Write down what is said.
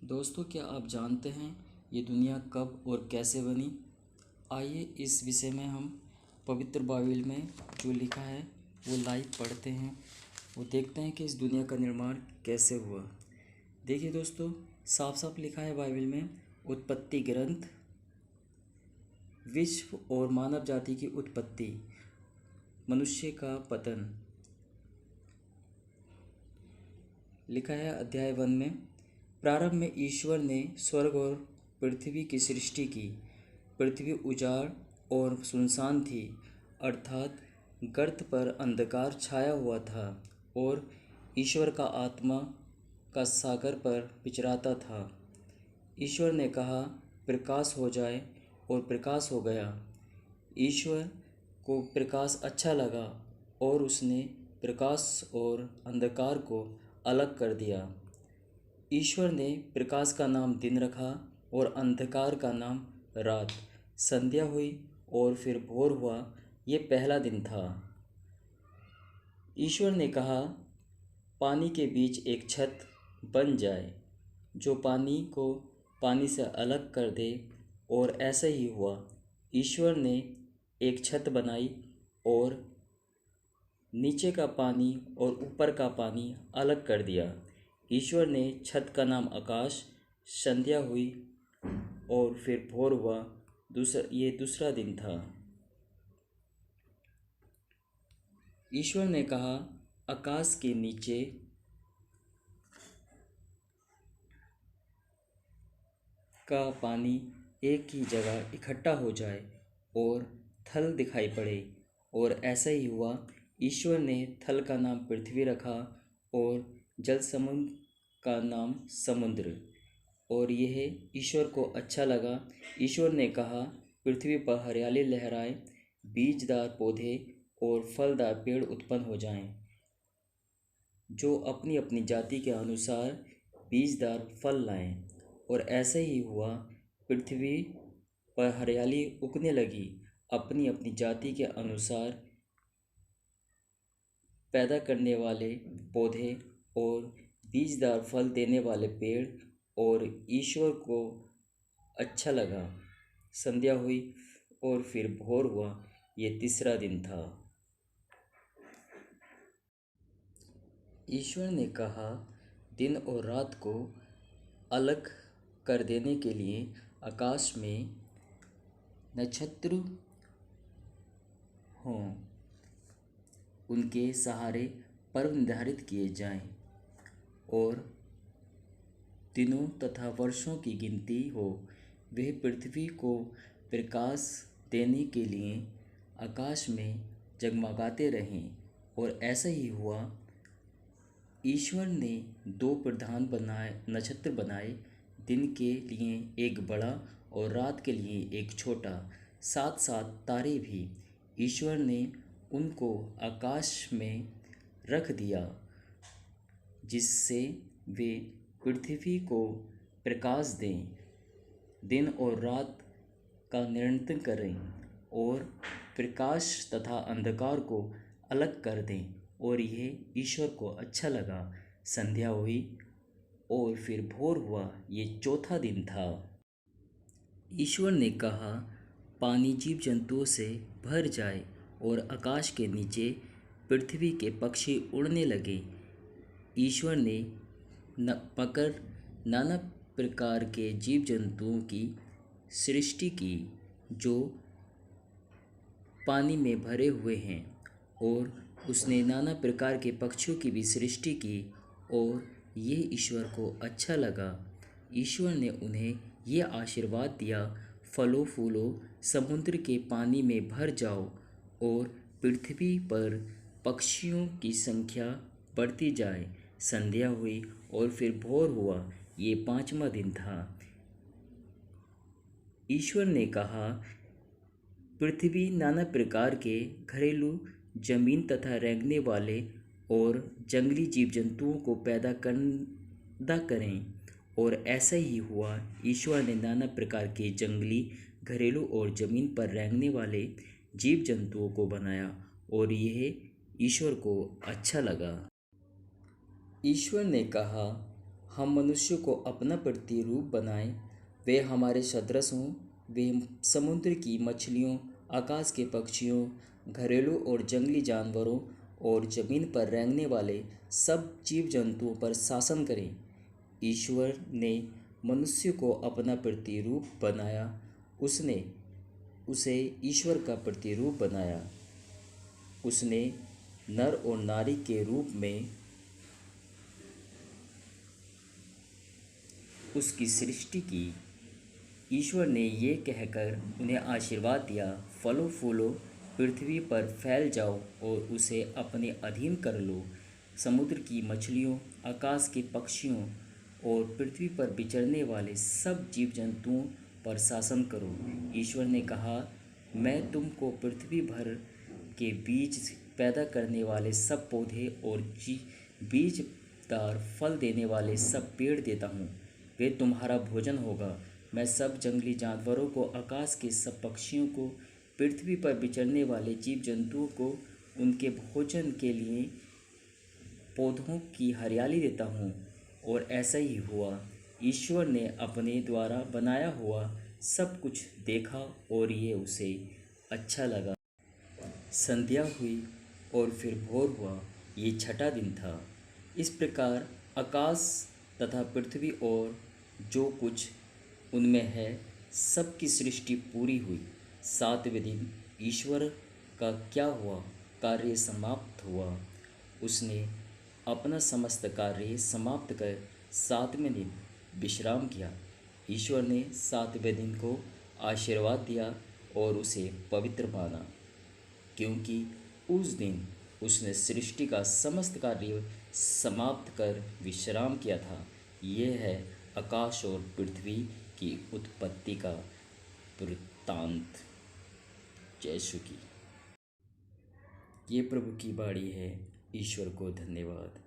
दोस्तों, क्या आप जानते हैं ये दुनिया कब और कैसे बनी? आइए इस विषय में हम पवित्र बाइबल में जो लिखा है वो लाइव पढ़ते हैं। वो देखते हैं कि इस दुनिया का निर्माण कैसे हुआ। देखिए दोस्तों, साफ साफ लिखा है बाइबल में, उत्पत्ति ग्रंथ, विश्व और मानव जाति की उत्पत्ति, मनुष्य का पतन। लिखा है अध्याय 1 में, प्रारंभ में ईश्वर ने स्वर्ग और पृथ्वी की सृष्टि की। पृथ्वी उजाड़ और सुनसान थी, अर्थात गर्त पर अंधकार छाया हुआ था और ईश्वर का आत्मा का सागर पर विचराता था। ईश्वर ने कहा, प्रकाश हो जाए, और प्रकाश हो गया। ईश्वर को प्रकाश अच्छा लगा और उसने प्रकाश और अंधकार को अलग कर दिया। ईश्वर ने प्रकाश का नाम दिन रखा और अंधकार का नाम रात। संध्या हुई और फिर भोर हुआ, ये पहला दिन था। ईश्वर ने कहा, पानी के बीच एक छत बन जाए जो पानी को पानी से अलग कर दे, और ऐसा ही हुआ। ईश्वर ने एक छत बनाई और नीचे का पानी और ऊपर का पानी अलग कर दिया। ईश्वर ने छत का नाम आकाश। संध्या हुई और फिर भोर हुआ, ये दूसरा दिन था। ईश्वर ने कहा, आकाश के नीचे का पानी एक ही जगह इकट्ठा हो जाए और थल दिखाई पड़े, और ऐसा ही हुआ। ईश्वर ने थल का नाम पृथ्वी रखा और जल समुद्र का नाम समुद्र, और यह ईश्वर को अच्छा लगा। ईश्वर ने कहा, पृथ्वी पर हरियाली लहराए, बीजदार पौधे और फलदार पेड़ उत्पन्न हो जाएं, जो अपनी अपनी जाति के अनुसार बीजदार फल लाएं। और ऐसे ही हुआ। पृथ्वी पर हरियाली उगने लगी, अपनी अपनी जाति के अनुसार पैदा करने वाले पौधे और बीजदार फल देने वाले पेड़, और ईश्वर को अच्छा लगा। संध्या हुई और फिर भोर हुआ, ये तीसरा दिन था। ईश्वर ने कहा, दिन और रात को अलग कर देने के लिए आकाश में नक्षत्र हों, उनके सहारे पर्व निर्धारित किए जाएं, और दिनों तथा वर्षों की गिनती हो। वे पृथ्वी को प्रकाश देने के लिए आकाश में जगमगाते रहें, और ऐसा ही हुआ। ईश्वर ने दो प्रधान नक्षत्र बनाए, दिन के लिए एक बड़ा और रात के लिए एक छोटा, साथ साथ तारे भी। ईश्वर ने उनको आकाश में रख दिया, जिससे वे पृथ्वी को प्रकाश दें, दिन और रात का नियंत्रण करें, और प्रकाश तथा अंधकार को अलग कर दें। और यह ईश्वर को अच्छा लगा। संध्या हुई और फिर भोर हुआ, ये चौथा दिन था। ईश्वर ने कहा, पानी जीव जंतुओं से भर जाए, और आकाश के नीचे पृथ्वी के पक्षी उड़ने लगे। ईश्वर ने नाना प्रकार के जीव जंतुओं की सृष्टि की, जो पानी में भरे हुए हैं, और उसने नाना प्रकार के पक्षियों की भी सृष्टि की, और ये ईश्वर को अच्छा लगा। ईश्वर ने उन्हें ये आशीर्वाद दिया, फलो फूलो, समुद्र के पानी में भर जाओ, और पृथ्वी पर पक्षियों की संख्या बढ़ती जाए। संध्या हुई और फिर भोर हुआ, ये पांचवा दिन था। ईश्वर ने कहा, पृथ्वी नाना प्रकार के घरेलू, जमीन तथा रेंगने वाले और जंगली जीव जंतुओं को पैदा करें, और ऐसा ही हुआ। ईश्वर ने नाना प्रकार के जंगली, घरेलू और जमीन पर रेंगने वाले जीव जंतुओं को बनाया, और यह ईश्वर को अच्छा लगा। ईश्वर ने कहा, हम मनुष्य को अपना प्रतिरूप बनाएं, वे हमारे सदृश हों। वे समुद्र की मछलियों, आकाश के पक्षियों, घरेलू और जंगली जानवरों और ज़मीन पर रेंगने वाले सब जीव जंतुओं पर शासन करें। ईश्वर ने मनुष्य को अपना प्रतिरूप बनाया। उसने उसे ईश्वर का प्रतिरूप बनाया। उसने नर और नारी के रूप में उसकी सृष्टि की। ईश्वर ने ये कहकर उन्हें आशीर्वाद दिया, फलो फूलो, पृथ्वी पर फैल जाओ और उसे अपने अधीन कर लो। समुद्र की मछलियों, आकाश के पक्षियों और पृथ्वी पर विचरने वाले सब जीव जंतुओं पर शासन करो। ईश्वर ने कहा, मैं तुमको पृथ्वी भर के बीज पैदा करने वाले सब पौधे और बीजदार फल देने वाले सब पेड़ देता हूँ। वे तुम्हारा भोजन होगा। मैं सब जंगली जानवरों को, आकाश के सब पक्षियों को, पृथ्वी पर विचरने वाले जीव जंतुओं को उनके भोजन के लिए पौधों की हरियाली देता हूँ। और ऐसा ही हुआ। ईश्वर ने अपने द्वारा बनाया हुआ सब कुछ देखा और ये उसे अच्छा लगा। संध्या हुई और फिर भोर हुआ। ये छठा दिन था। इस प्रकार आकाश तथा पृथ्वी और जो कुछ उनमें है सबकी सृष्टि पूरी हुई। सातवें दिन ईश्वर का क्या हुआ, कार्य समाप्त हुआ। उसने अपना समस्त कार्य समाप्त कर सातवें दिन विश्राम किया। ईश्वर ने सातवें दिन को आशीर्वाद दिया और उसे पवित्र माना, क्योंकि उस दिन उसने सृष्टि का समस्त कार्य समाप्त कर विश्राम किया था। यह है आकाश और पृथ्वी की उत्पत्ति का वृत्तांत। जय श्री की। ये प्रभु की बाणी है। ईश्वर को धन्यवाद।